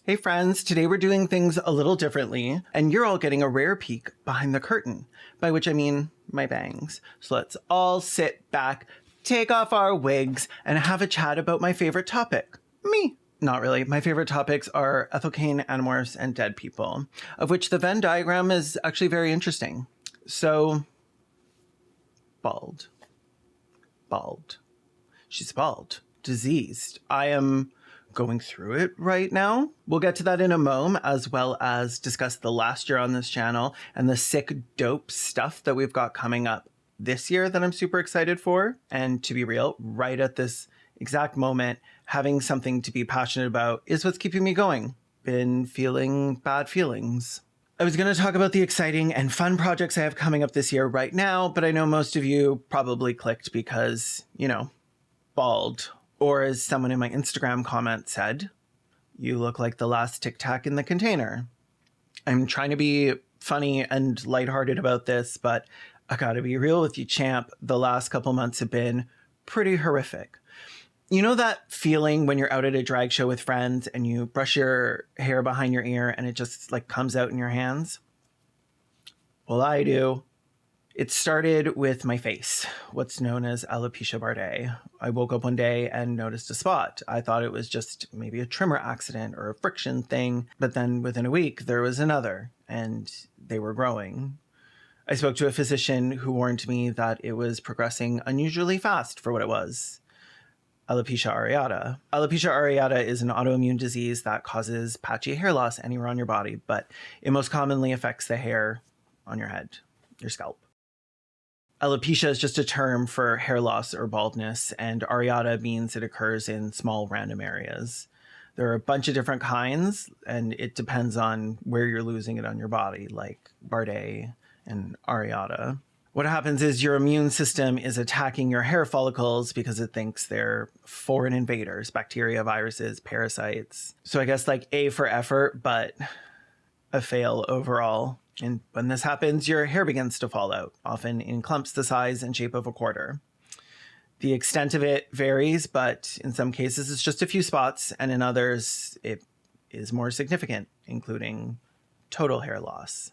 Hey friends, today we're doing things a little differently, and you're all getting a rare peek behind the curtain, by which I mean my bangs. So let's all sit back, take off our wigs, and have a chat about my favorite topic, me. Not really. My favorite topics are ethyl cane, animorphs, and dead people, of which the Venn diagram is actually very interesting. So, bald. Bald. She's bald. Diseased. I am going through it right now. We'll get to that in a moment, as well as discuss the last year on this channel and the sick, dope stuff that we've got coming up this year that I'm super excited for. And to be real, right at this exact moment, having something to be passionate about is what's keeping me going. Been feeling bad feelings. I was going to talk about the exciting and fun projects I have coming up this year right now, but I know most of you probably clicked because, bald. Or as someone in my Instagram comment said, you look like the last Tic Tac in the container. I'm trying to be funny and lighthearted about this, but I gotta be real with you, champ. The last couple months have been pretty horrific. You know that feeling when you're out at a drag show with friends and you brush your hair behind your ear and it just comes out in your hands? Well, I do. It started with my face, what's known as alopecia bardae. I woke up one day and noticed a spot. I thought it was just maybe a trimmer accident or a friction thing, but then within a week there was another, and they were growing. I spoke to a physician who warned me that it was progressing unusually fast for what it was. Alopecia areata. Alopecia areata is an autoimmune disease that causes patchy hair loss anywhere on your body, but it most commonly affects the hair on your head, your scalp. Alopecia is just a term for hair loss or baldness, and areata means it occurs in small random areas. There are a bunch of different kinds, and it depends on where you're losing it on your body, like bardae and areata. What happens is your immune system is attacking your hair follicles because it thinks they're foreign invaders, bacteria, viruses, parasites. So I guess A for effort, but a fail overall. And when this happens, your hair begins to fall out, often in clumps the size and shape of a quarter. The extent of it varies, but in some cases it's just a few spots, and in others it is more significant, including total hair loss.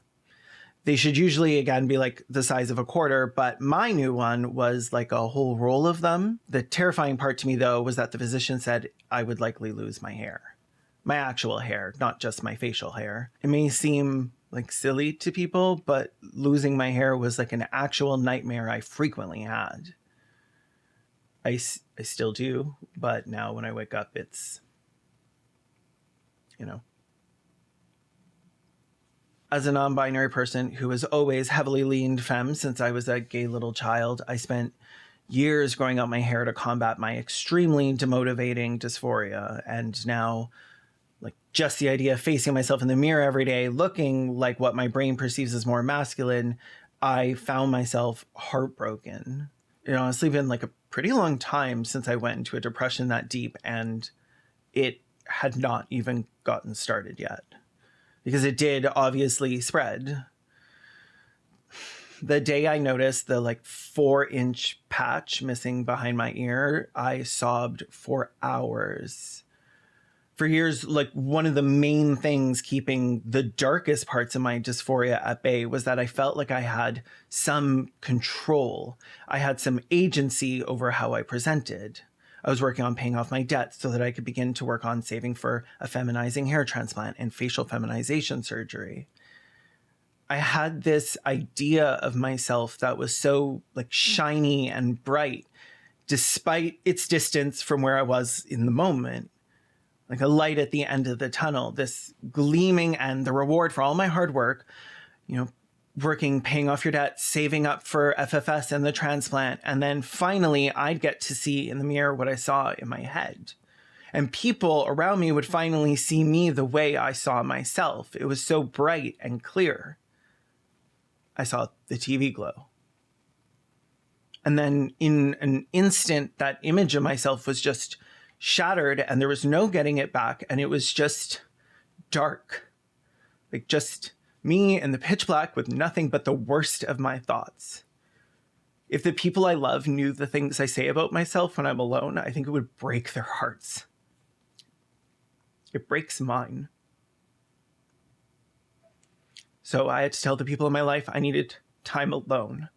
They should usually, again, be the size of a quarter, but my new one was a whole roll of them. The terrifying part to me, though, was that the physician said I would likely lose my hair. My actual hair, not just my facial hair. It may seem silly to people, but losing my hair was an actual nightmare I frequently had. I still do, but now when I wake up, it's, As a non-binary person who has always heavily leaned femme since I was a gay little child, I spent years growing out my hair to combat my extremely demotivating dysphoria, and now just the idea of facing myself in the mirror every day, looking like what my brain perceives as more masculine, I found myself heartbroken. It's been a pretty long time since I went into a depression that deep, and it had not even gotten started yet. Because it did obviously spread. The day I noticed the 4-inch patch missing behind my ear, I sobbed for hours. For years, one of the main things keeping the darkest parts of my dysphoria at bay was that I felt like I had some control. I had some agency over how I presented. I was working on paying off my debts so that I could begin to work on saving for a feminizing hair transplant and facial feminization surgery. I had this idea of myself that was so shiny and bright, despite its distance from where I was in the moment. A light at the end of the tunnel, this gleaming end, the reward for all my hard work, working, paying off your debt, saving up for FFS and the transplant. And then finally I'd get to see in the mirror what I saw in my head. And people around me would finally see me the way I saw myself. It was so bright and clear. I saw the TV glow. And then in an instant, that image of myself was just shattered and there was no getting it back. And it was just dark, just me in the pitch black with nothing but the worst of my thoughts. If the people I love knew the things I say about myself when I'm alone, I think it would break their hearts. It breaks mine. So I had to tell the people in my life I needed time alone,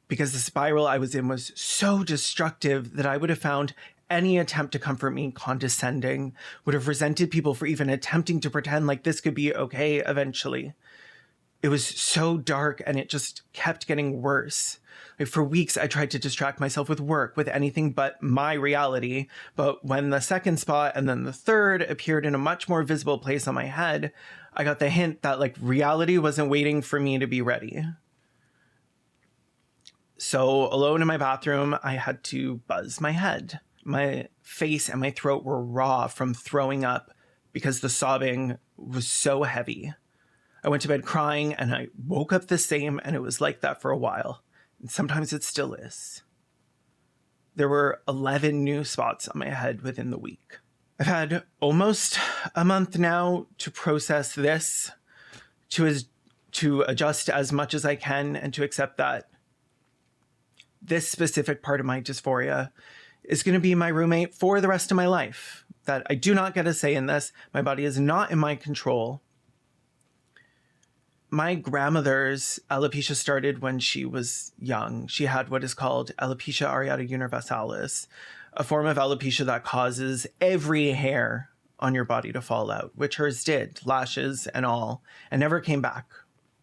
because the spiral I was in was so destructive that I would have found any attempt to comfort me condescending, would have resented people for even attempting to pretend like this could be okay eventually. It was so dark, and it just kept getting worse. Like, for weeks, I tried to distract myself with work, with anything but my reality. But when the second spot and then the third appeared in a much more visible place on my head, I got the hint that like reality wasn't waiting for me to be ready. So alone in my bathroom, I had to buzz my head. My face and my throat were raw from throwing up because the sobbing was so heavy. I went to bed crying, and I woke up the same, and it was like that for a while. And sometimes it still is. There were 11 new spots on my head within the week. I've had almost a month now to process this, to adjust as much as I can, and to accept that this specific part of my dysphoria is going to be my roommate for the rest of my life. That I do not get a say in this. My body is not in my control. My grandmother's alopecia started when she was young. She had what is called alopecia areata universalis, a form of alopecia that causes every hair on your body to fall out, which hers did, lashes and all, and never came back.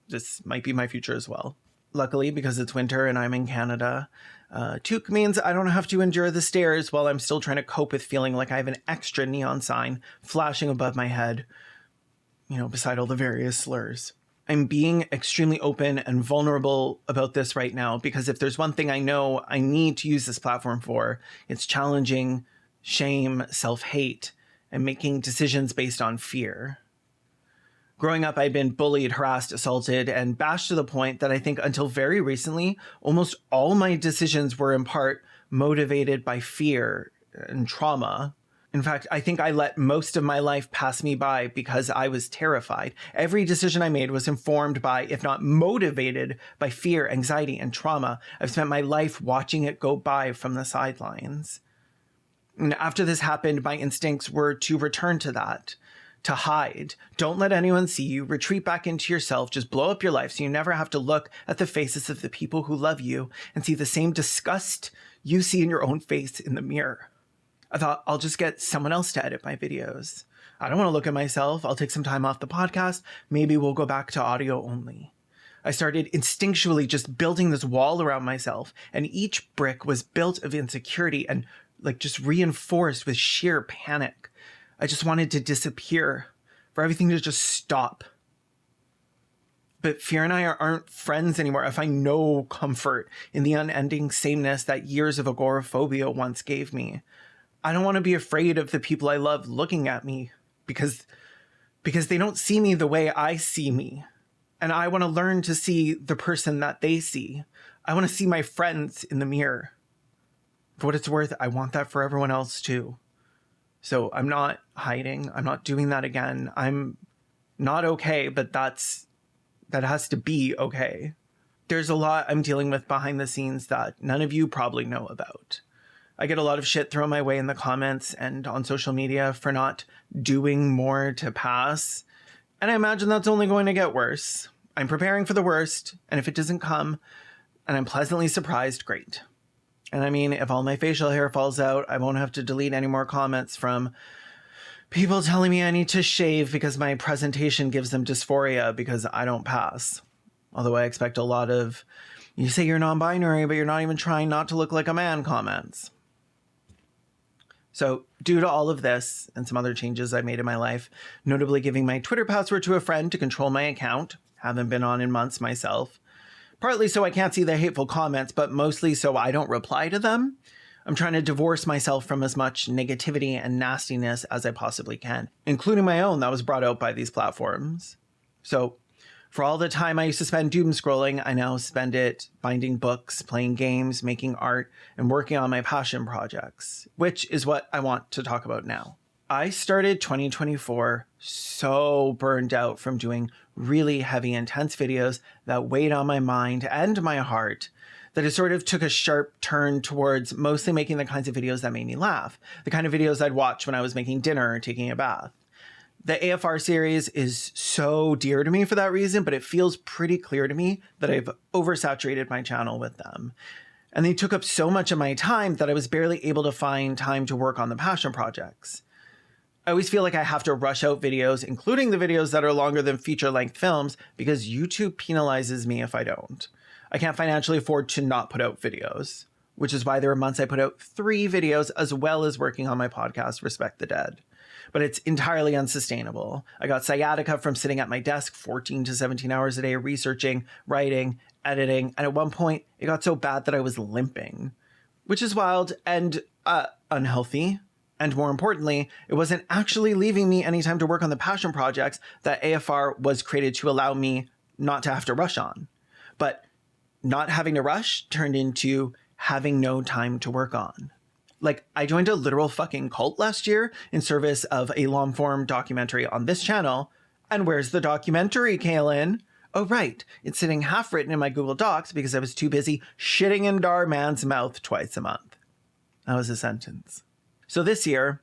This might be my future as well. Luckily, because it's winter and I'm in Canada, toque means I don't have to endure the stairs while I'm still trying to cope with feeling like I have an extra neon sign flashing above my head, beside all the various slurs. I'm being extremely open and vulnerable about this right now, because if there's one thing I know I need to use this platform for, it's challenging shame, self-hate, and making decisions based on fear. Growing up, I'd been bullied, harassed, assaulted, and bashed to the point that I think until very recently, almost all my decisions were in part motivated by fear and trauma. In fact, I think I let most of my life pass me by because I was terrified. Every decision I made was informed by, if not motivated by, fear, anxiety, and trauma. I've spent my life watching it go by from the sidelines. And after this happened, my instincts were to return to that, to hide. Don't let anyone see you. Retreat back into yourself. Just blow up your life so you never have to look at the faces of the people who love you and see the same disgust you see in your own face in the mirror. I thought, I'll just get someone else to edit my videos. I don't want to look at myself. I'll take some time off the podcast. Maybe we'll go back to audio only. I started instinctually just building this wall around myself, and each brick was built of insecurity and just reinforced with sheer panic. I just wanted to disappear, for everything to just stop. But fear and I aren't friends anymore. I find no comfort in the unending sameness that years of agoraphobia once gave me. I don't want to be afraid of the people I love looking at me because they don't see me the way I see me. And I want to learn to see the person that they see. I want to see my friends in the mirror. For what it's worth, I want that for everyone else too. So I'm not hiding. I'm not doing that again. I'm not okay, but that has to be okay. There's a lot I'm dealing with behind the scenes that none of you probably know about. I get a lot of shit thrown my way in the comments and on social media for not doing more to pass. And I imagine that's only going to get worse. I'm preparing for the worst, and if it doesn't come, and I'm pleasantly surprised, great. And I mean, if all my facial hair falls out, I won't have to delete any more comments from people telling me I need to shave because my presentation gives them dysphoria because I don't pass. Although I expect a lot of, you say you're non-binary, but you're not even trying not to look like a man comments. So due to all of this and some other changes I made in my life, notably giving my Twitter password to a friend to control my account, haven't been on in months myself, partly so I can't see the hateful comments, but mostly so I don't reply to them, I'm trying to divorce myself from as much negativity and nastiness as I possibly can, including my own that was brought out by these platforms. So for all the time I used to spend doom scrolling, I now spend it binding books, playing games, making art, and working on my passion projects, which is what I want to talk about now. I started 2024 so burned out from doing really heavy, intense videos that weighed on my mind and my heart that it sort of took a sharp turn towards mostly making the kinds of videos that made me laugh, the kind of videos I'd watch when I was making dinner or taking a bath. The AFR series is so dear to me for that reason, but it feels pretty clear to me that I've oversaturated my channel with them. And they took up so much of my time that I was barely able to find time to work on the passion projects. I always feel like I have to rush out videos, including the videos that are longer than feature-length films, because YouTube penalizes me if I don't. I can't financially afford to not put out videos, which is why there are months I put out 3 videos as well as working on my podcast, Respect the Dead. But it's entirely unsustainable. I got sciatica from sitting at my desk 14 to 17 hours a day researching, writing, editing, and at one point it got so bad that I was limping, which is wild and unhealthy. And more importantly, it wasn't actually leaving me any time to work on the passion projects that AFR was created to allow me not to have to rush on. But not having to rush turned into having no time to work on. Like, I joined a literal fucking cult last year in service of a long-form documentary on this channel. And where's the documentary, Caelan? Oh, right. It's sitting half written in my Google Docs because I was too busy shitting in Dar Man's mouth twice a month. That was a sentence. So this year,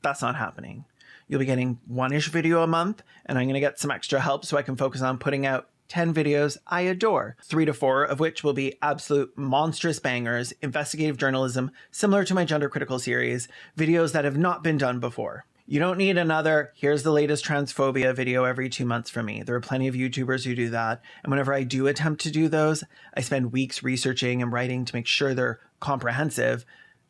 that's not happening. You'll be getting 1-ish video a month, and I'm going to get some extra help so I can focus on putting out 10 videos I adore, 3 to 4 of which will be absolute monstrous bangers, investigative journalism, similar to my gender critical series, videos that have not been done before. You don't need another, here's the latest transphobia video every 2 months from me. There are plenty of YouTubers who do that. And whenever I do attempt to do those, I spend weeks researching and writing to make sure they're comprehensive.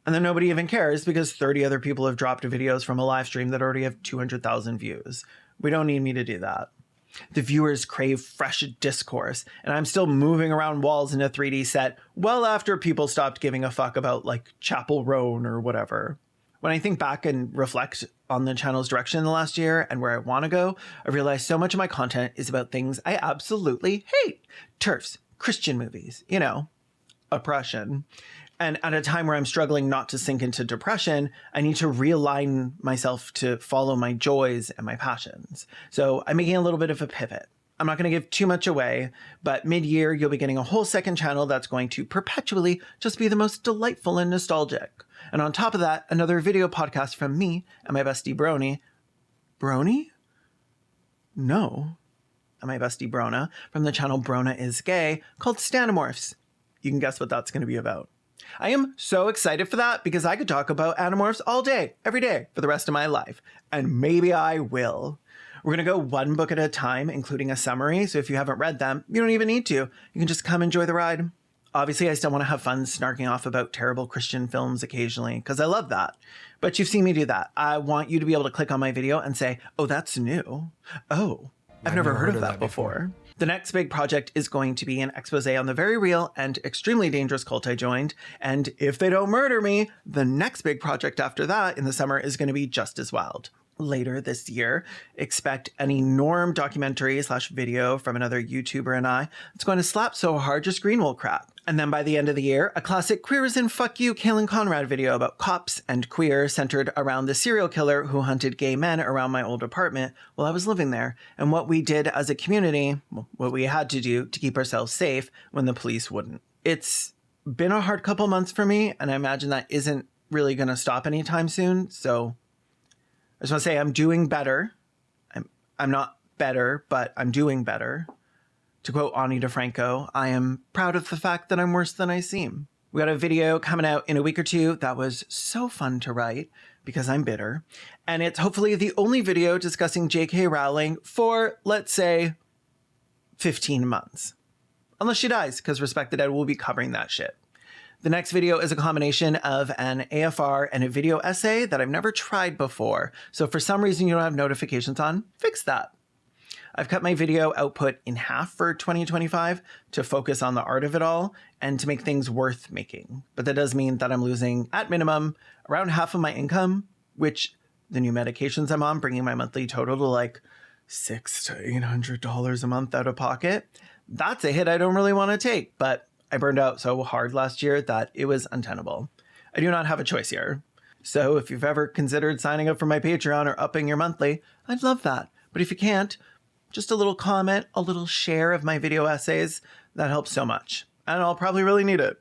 And then nobody even cares because 30 other people have dropped videos from a live stream that already have 200,000 views. We don't need me to do that. The viewers crave fresh discourse, and I'm still moving around walls in a 3D set well after people stopped giving a fuck about like Chapel Roan or whatever. When I think back and reflect on the channel's direction in the last year and where I want to go, I realize so much of my content is about things I absolutely hate. TERFs, Christian movies, oppression. And at a time where I'm struggling not to sink into depression, I need to realign myself to follow my joys and my passions. So I'm making a little bit of a pivot. I'm not going to give too much away, but mid-year, you'll be getting a whole second channel that's going to perpetually just be the most delightful and nostalgic. And on top of that, another video podcast from me and my bestie Brony. Brony? No. And my bestie Brona from the channel Brona is Gay called Stanimorphs. You can guess what that's going to be about. I am so excited for that because I could talk about Animorphs all day, every day, for the rest of my life. And maybe I will. We're going to go one book at a time, including a summary. So if you haven't read them, you don't even need to. You can just come enjoy the ride. Obviously, I still want to have fun snarking off about terrible Christian films occasionally because I love that. But you've seen me do that. I want you to be able to click on my video and say, oh, that's new. Oh, I've never heard of that before. The next big project is going to be an expose on the very real and extremely dangerous cult I joined. And if they don't murder me, the next big project after that in the summer is going to be just as wild. Later this year, expect an enormous documentary/video from another YouTuber and I. It's going to slap so hard your screen will crack. And then by the end of the year, a classic Queer as in Fuck You Caelan Conrad video about cops and queer centered around the serial killer who hunted gay men around my old apartment while I was living there, and what we did as a community, what we had to do to keep ourselves safe when the police wouldn't. It's been a hard couple months for me, and I imagine that isn't really going to stop anytime soon, so I just want to say I'm doing better. I'm not better, but I'm doing better. To quote Ani DeFranco, I am proud of the fact that I'm worse than I seem. We got a video coming out in a week or two that was so fun to write because I'm bitter. And it's hopefully the only video discussing J.K. Rowling for, let's say, 15 months. Unless she dies, because Respect the Dead will be covering that shit. The next video is a combination of an AFR and a video essay that I've never tried before. So if for some reason you don't have notifications on, fix that. I've cut my video output in half for 2025 to focus on the art of it all and to make things worth making. But that does mean that I'm losing, at minimum, around half of my income, which the new medications I'm on, bringing my monthly total to like $600 to $800 a month out of pocket. That's a hit I don't really want to take, but I burned out so hard last year that it was untenable. I do not have a choice here. So if you've ever considered signing up for my Patreon or upping your monthly, I'd love that. But if you can't, just a little comment, a little share of my video essays, that helps so much. And I'll probably really need it.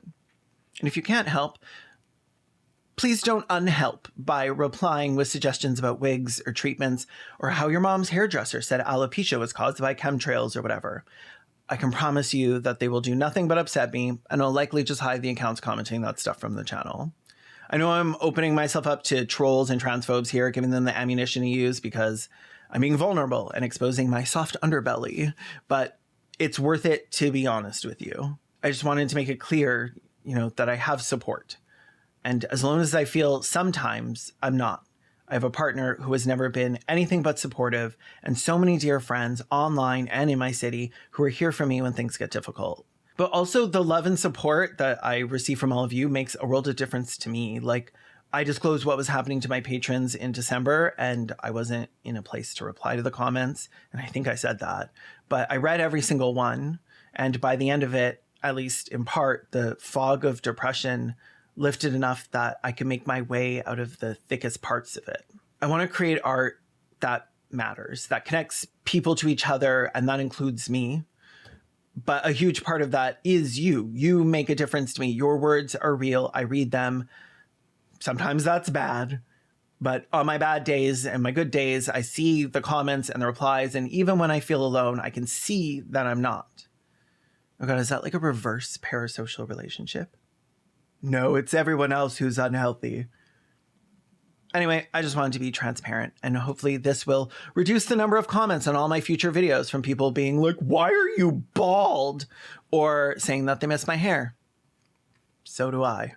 And if you can't help, Please don't unhelp by replying with suggestions about wigs or treatments or how your mom's hairdresser said alopecia was caused by chemtrails or whatever. I can promise you that they will do nothing but upset me, and I'll likely just hide the accounts commenting that stuff from the channel. I know I'm opening myself up to trolls and transphobes here, giving them the ammunition to use because I'm being vulnerable and exposing my soft underbelly, but it's worth it to be honest with you. I just wanted to make it clear, that I have support. And as long as I feel sometimes I'm not, I have a partner who has never been anything but supportive, and so many dear friends online and in my city who are here for me when things get difficult. But also the love and support that I receive from all of you makes a world of difference to me. Like, I disclosed what was happening to my patrons in December, and I wasn't in a place to reply to the comments, and I think I said that. But I read every single one, and by the end of it, at least in part, the fog of depression lifted enough that I could make my way out of the thickest parts of it. I want to create art that matters, that connects people to each other, and that includes me. But a huge part of that is you. You make a difference to me. Your words are real. I read them. Sometimes that's bad. But on my bad days and my good days, I see the comments and the replies. And even when I feel alone, I can see that I'm not. Oh God, is that like a reverse parasocial relationship? No, it's everyone else who's unhealthy. Anyway, I just wanted to be transparent, and hopefully this will reduce the number of comments on all my future videos from people being like, why are you bald? Or saying that they miss my hair. So do I.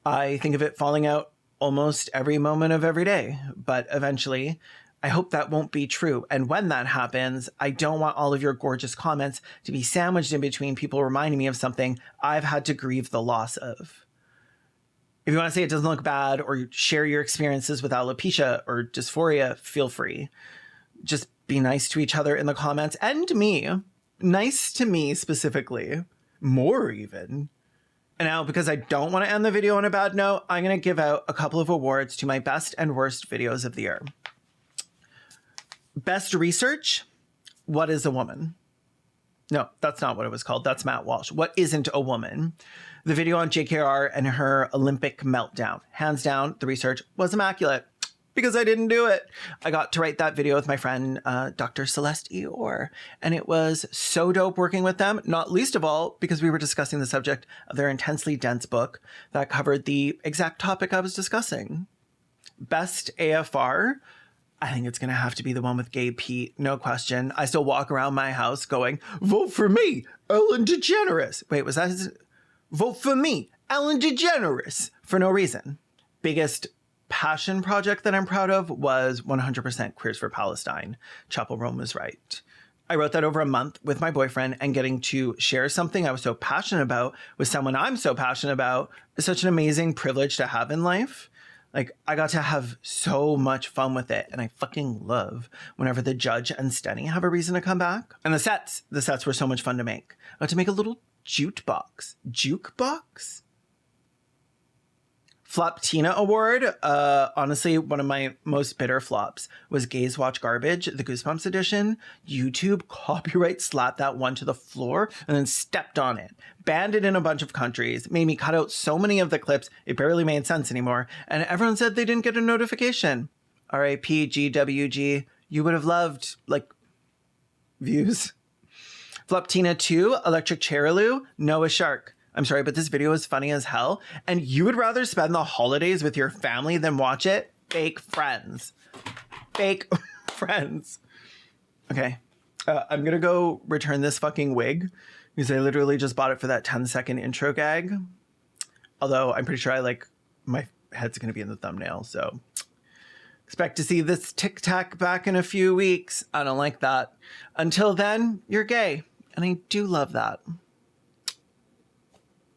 I think of it falling out almost every moment of every day, but eventually I hope that won't be true. And when that happens, I don't want all of your gorgeous comments to be sandwiched in between people reminding me of something I've had to grieve the loss of. If you want to say it doesn't look bad or share your experiences with alopecia or dysphoria, feel free. Just be nice to each other in the comments and me. Nice to me specifically. More even. And now, because I don't want to end the video on a bad note, I'm going to give out a couple of awards to my best and worst videos of the year. Best research, what is a woman? No, that's not what it was called. That's Matt Walsh. What isn't a woman? The video on JKR and her Olympic meltdown. Hands down, the research was immaculate because I didn't do it. I got to write that video with my friend, Dr. Celeste Eor, and it was so dope working with them, not least of all because we were discussing the subject of their intensely dense book that covered the exact topic I was discussing. Best AFR, I think it's going to have to be the one with Gay Pete, no question. I still walk around my house going, vote for me, Ellen DeGeneres. Wait, was that his? Vote for me, Ellen DeGeneres, for no reason. Biggest passion project that I'm proud of was 100% Queers for Palestine. Chapel Rome was right. I wrote that over a month with my boyfriend, and getting to share something I was so passionate about with someone I'm so passionate about is such an amazing privilege to have in life. Like, I got to have so much fun with it, and I fucking love whenever the judge and Stenny have a reason to come back. And the sets were so much fun to make. I got to make a little jukebox. Jukebox? Floptina Award. Honestly, one of my most bitter flops was Gays Watch Garbage, the Goosebumps edition. YouTube copyright slapped that one to the floor and then stepped on it. Banned it in a bunch of countries. Made me cut out so many of the clips, it barely made sense anymore. And everyone said they didn't get a notification. RIP GWG. You would have loved, like, views. Floptina 2, Electric Chairaloo, Noah Shark. I'm sorry, but this video is funny as hell, and you would rather spend the holidays with your family than watch it? Fake friends. Fake friends. Okay, I'm gonna go return this fucking wig, because I literally just bought it for that 10-second intro gag. Although, I'm pretty sure my head's gonna be in the thumbnail, so expect to see this tic-tac back in a few weeks. I don't like that. Until then, you're gay, and I do love that.